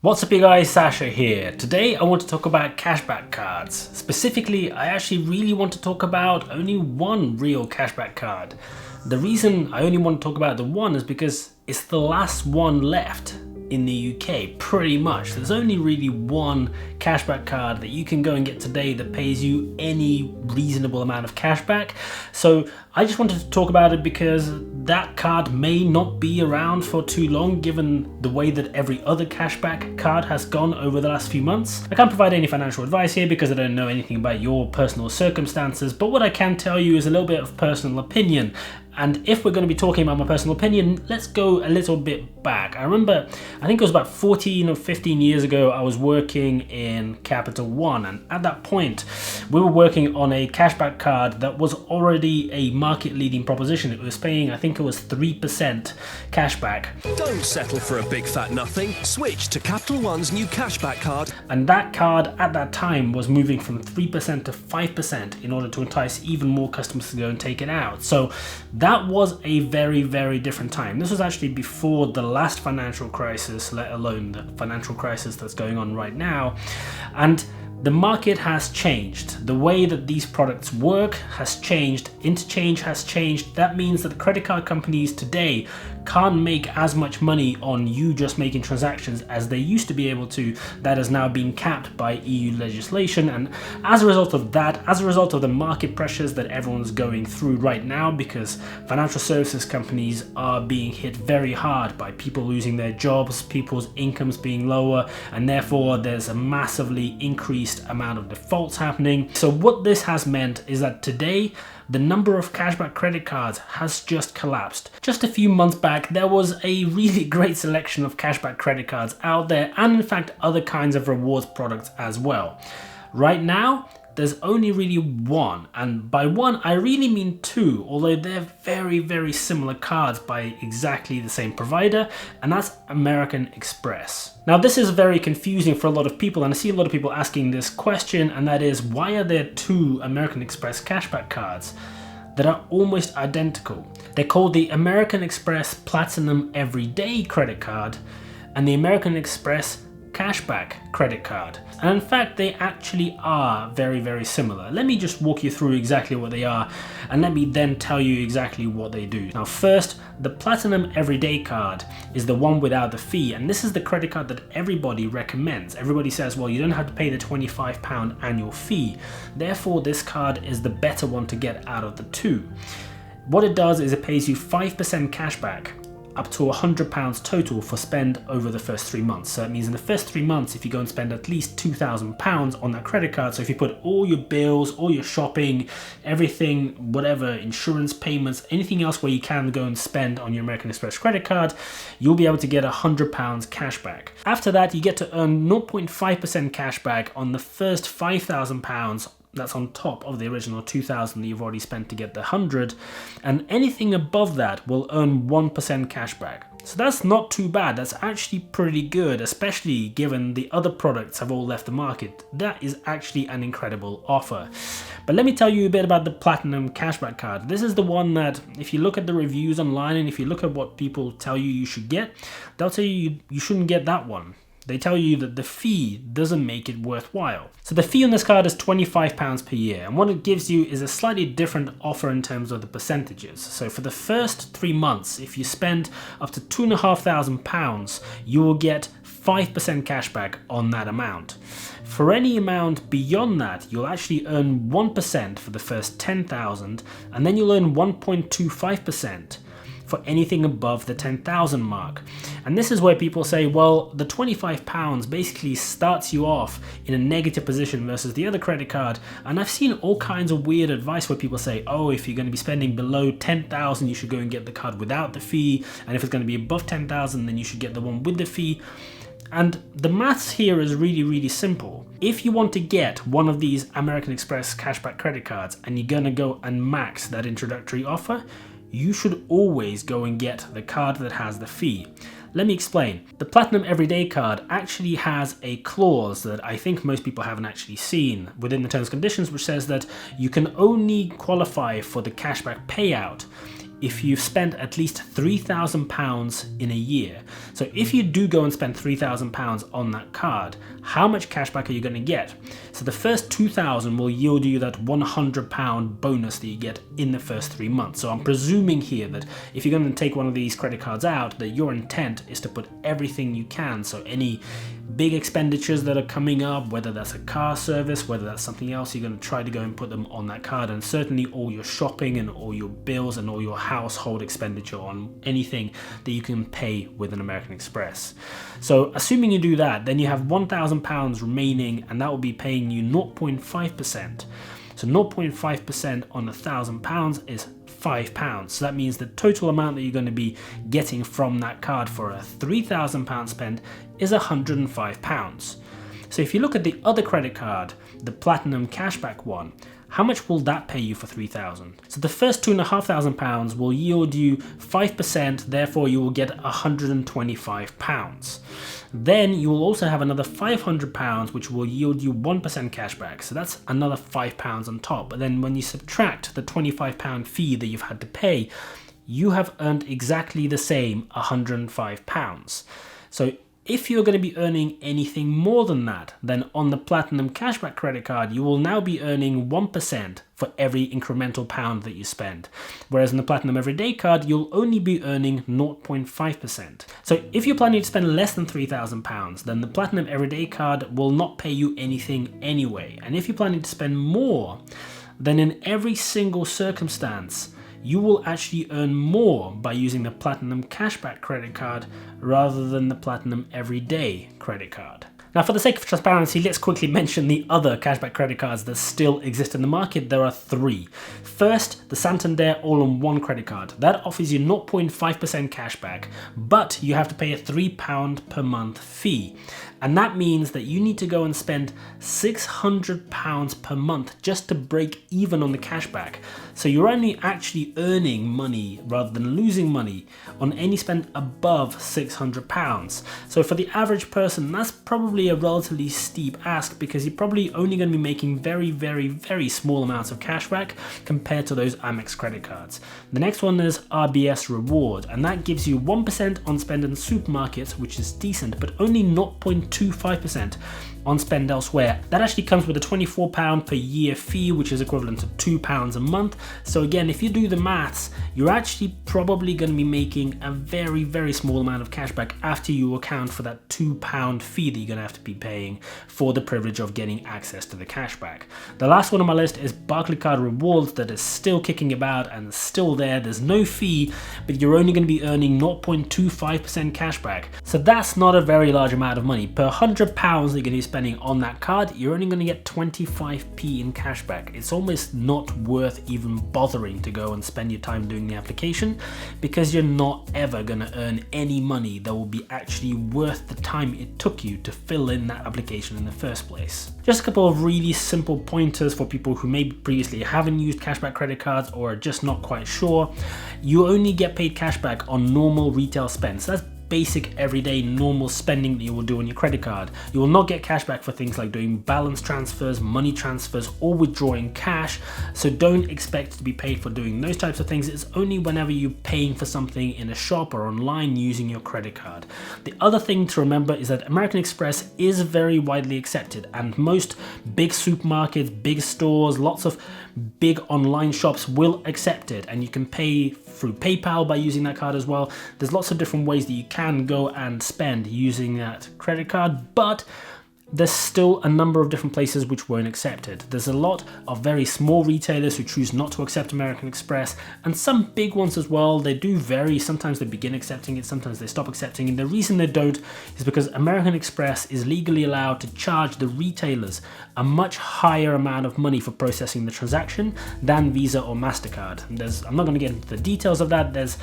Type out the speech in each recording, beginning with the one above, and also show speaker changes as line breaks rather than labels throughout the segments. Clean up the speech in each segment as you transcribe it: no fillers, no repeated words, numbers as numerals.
What's up you guys, Sasha here. Today I want to talk about cashback cards. Specifically, I actually really want to talk about only one real cashback card. The reason I only want to talk about the one is because it's the last one left in the UK, pretty much. There's only really one cashback card that you can go and get today that pays you any reasonable amount of cashback. So I just wanted to talk about it because that card may not be around for too long given the way that every other cashback card has gone over the last few months. I can't provide any financial advice here because I don't know anything about your personal circumstances, but what I can tell you is a little bit of personal opinion. And if we're going to be talking about my personal opinion, let's go a little bit back. I remember, I think it was about 14 or 15 years ago, I was working in Capital One. And at that point, we were working on a cashback card that was already a market leading proposition. It was paying, I think it was 3% cashback.
Don't settle for a big fat nothing. Switch to Capital One's new cashback card.
And that card at that time was moving from 3% to 5% in order to entice even more customers to go and take it out. So that was a very, very different time. This was actually before the last financial crisis, let alone the financial crisis that's going on right now. And the market has changed. The way that these products work has changed. Interchange has changed. That means that the credit card companies today can't make as much money on you just making transactions as they used to be able to. That is now being capped by EU legislation. And as a result of that, as a result of the market pressures that everyone's going through right now, because financial services companies are being hit very hard by people losing their jobs, people's incomes being lower, and therefore there's a massively increased amount of defaults happening. So what this has meant is that today the number of cashback credit cards has just collapsed. Just a few months back, there was a really great selection of cashback credit cards out there, and in fact other kinds of rewards products as well. Right now, there's only really one, and by one I really mean two, although they're very, very similar cards by exactly the same provider, and that's American Express. Now this is very confusing for a lot of people, and I see a lot of people asking this question, and that is, why are there two American Express cashback cards that are almost identical? They're called the American Express Platinum Everyday Credit Card and the American Express Cashback Credit Card. And in fact, they actually are very, very similar. Let me just walk you through exactly what they are, and let me then tell you exactly what they do. Now first, the Platinum Everyday Card is the one without the fee, and this is the credit card that everybody recommends. Everybody says, well, you don't have to pay the £25 annual fee. Therefore, this card is the better one to get out of the two. What it does is it pays you 5% cashback up to £100 total for spend over the first 3 months. So that means in the first 3 months, if you go and spend at least £2,000 on that credit card, so if you put all your bills, all your shopping, everything, whatever, insurance payments, anything else where you can go and spend on your American Express credit card, you'll be able to get £100 cashback. After that, you get to earn 0.5% cashback on the first £5,000. That's on top of the original 2,000 that you've already spent to get the 100, and anything above that will earn 1% cashback. So that's not too bad. That's actually pretty good, especially given the other products have all left the market. That is actually an incredible offer. But let me tell you a bit about the Platinum Cashback Card. This is the one that, if you look at the reviews online and if you look at what people tell you should get, they'll tell you you shouldn't get that one. They tell you that the fee doesn't make it worthwhile. So the fee on this card is £25 per year, and what it gives you is a slightly different offer in terms of the percentages. So for the first 3 months, if you spend up to £2,500, you will get 5% cashback on that amount. For any amount beyond that, you'll actually earn 1% for the first 10,000, and then you'll earn 1.25% for anything above the 10,000 mark. And this is where people say, well, the £25 basically starts you off in a negative position versus the other credit card. And I've seen all kinds of weird advice where people say, oh, if you're going to be spending below 10,000, you should go and get the card without the fee. And if it's going to be above 10,000, then you should get the one with the fee. And the maths here is really, really simple. If you want to get one of these American Express cashback credit cards and you're going to go and max that introductory offer, you should always go and get the card that has the fee. Let me explain. The Platinum Everyday Card actually has a clause that I think most people haven't actually seen within the terms and conditions, which says that you can only qualify for the cashback payout if you've spent at least £3,000 in a year. So if you do go and spend £3,000 on that card, how much cashback are you going to get? So the first £2,000 will yield you that £100 bonus that you get in the first 3 months. So I'm presuming here that if you're going to take one of these credit cards out, that your intent is to put everything you can. So any big expenditures that are coming up, whether that's a car service, whether that's something else, you're going to try to go and put them on that card. And certainly all your shopping and all your bills and all your household expenditure on anything that you can pay with an American Express. So assuming you do that, then you have £1,000 remaining, and that will be paying you 0.5%. So 0.5% on £1,000 is £5. So that means the total amount that you're going to be getting from that card for a £3,000 spend is £105. So if you look at the other credit card, the Platinum Cashback one, how much will that pay you for £3,000? So the first £2,500 will yield you 5%, therefore you will get £125. Then you will also have another £500 which will yield you 1% cashback, so that's another £5 on top. But then when you subtract the £25 fee that you've had to pay, you have earned exactly the same £105. So if you're going to be earning anything more than that, then on the Platinum Cashback credit card, you will now be earning 1% for every incremental pound that you spend. Whereas in the Platinum Everyday card, you'll only be earning 0.5%. So if you're planning to spend less than £3,000, then the Platinum Everyday card will not pay you anything anyway. And if you're planning to spend more, then in every single circumstance, you will actually earn more by using the Platinum Cashback credit card rather than the Platinum Everyday credit card. Now, for the sake of transparency, let's quickly mention the other cashback credit cards that still exist in the market. There are 3. First, the Santander All-in-One credit card. That offers you 0.5% cashback, but you have to pay a £3 per month fee. And that means that you need to go and spend £600 per month just to break even on the cashback. So you're only actually earning money rather than losing money on any spend above £600. So for the average person, that's probably a relatively steep ask, because you're probably only going to be making very, very, very small amounts of cashback compared to those Amex credit cards. The next one is RBS Reward, and that gives you 1% on spend in supermarkets, which is decent, but only 0.25% on spend elsewhere. That actually comes with a £24 per year fee, which is equivalent to £2 a month. So again, if you do the maths, you're actually probably going to be making a very, very small amount of cashback after you account for that £2 fee that you're going to have to be paying for the privilege of getting access to the cashback. The last one on my list is Barclaycard Rewards, that is still kicking about and still there. There's no fee, but you're only going to be earning 0.25% cashback. So that's not a very large amount of money. Per £100 that you're going to be spending on that card, you're only going to get 25p in cashback. It's almost not worth even bothering to go and spend your time doing the application, because you're not ever going to earn any money that will be actually worth the time it took you to fill in that application in the first place. Just a couple of really simple pointers for people who maybe previously haven't used cashback credit cards or are just not quite sure. You only get paid cashback on normal retail spend. So that's basic everyday normal spending that you will do on your credit card. You will not get cashback for things like doing balance transfers, money transfers, or withdrawing cash. So don't expect to be paid for doing those types of things. It's only whenever you're paying for something in a shop or online using your credit card. The other thing to remember is that American Express is very widely accepted, and most big supermarkets, big stores, lots of big online shops will accept it, and you can pay through PayPal by using that card as well. There's lots of different ways that you can go and spend using that credit card, but there's still a number of different places which won't accept it. There's a lot of very small retailers who choose not to accept American Express, and some big ones as well. They do vary. Sometimes they begin accepting it, sometimes they stop accepting it. The reason they don't is because American Express is legally allowed to charge the retailers a much higher amount of money for processing the transaction than Visa or MasterCard. I'm not going to get into the details of that. There's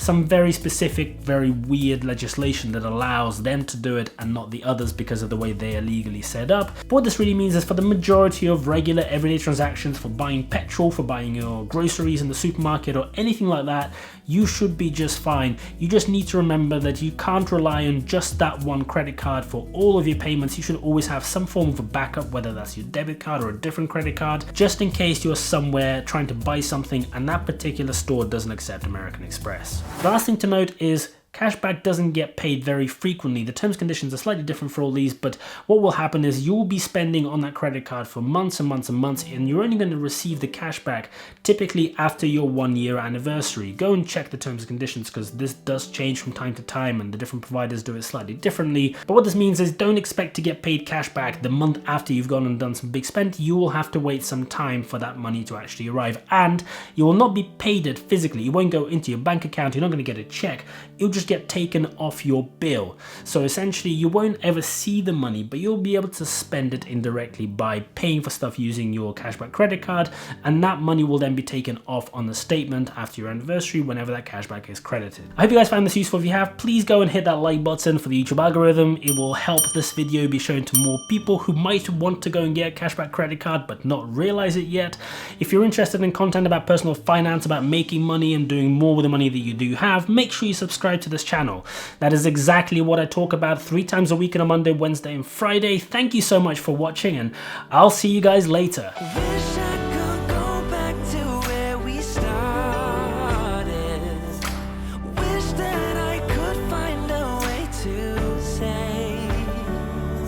some very specific, very weird legislation that allows them to do it and not the others because of the way they are legally set up. But what this really means is for the majority of regular everyday transactions, for buying petrol, for buying your groceries in the supermarket or anything like that, you should be just fine. You just need to remember that you can't rely on just that one credit card for all of your payments. You should always have some form of a backup, whether that's your debit card or a different credit card, just in case you're somewhere trying to buy something and that particular store doesn't accept American Express. The last thing to note is cashback doesn't get paid very frequently. The terms and conditions are slightly different for all these, but what will happen is you'll be spending on that credit card for months and months and months, and you're only going to receive the cashback typically after your 1-year anniversary. Go and check the terms and conditions because this does change from time to time and the different providers do it slightly differently. But what this means is don't expect to get paid cashback the month after you've gone and done some big spend. You will have to wait some time for that money to actually arrive, and you will not be paid it physically. You won't go into your bank account. You're not going to get a check. You'll just get taken off your bill. So essentially you won't ever see the money, but you'll be able to spend it indirectly by paying for stuff using your cashback credit card, and that money will then be taken off on the statement after your anniversary whenever that cashback is credited. I hope you guys found this useful. If you have, please go and hit that like button for the YouTube algorithm. It will help this video be shown to more people who might want to go and get a cashback credit card but not realize it yet. If you're interested in content about personal finance, about making money and doing more with the money that you do have, make sure you subscribe to this channel. That is exactly what I talk about 3 times a week on a Monday, Wednesday, and Friday. Thank you so much for watching, and I'll see you guys later.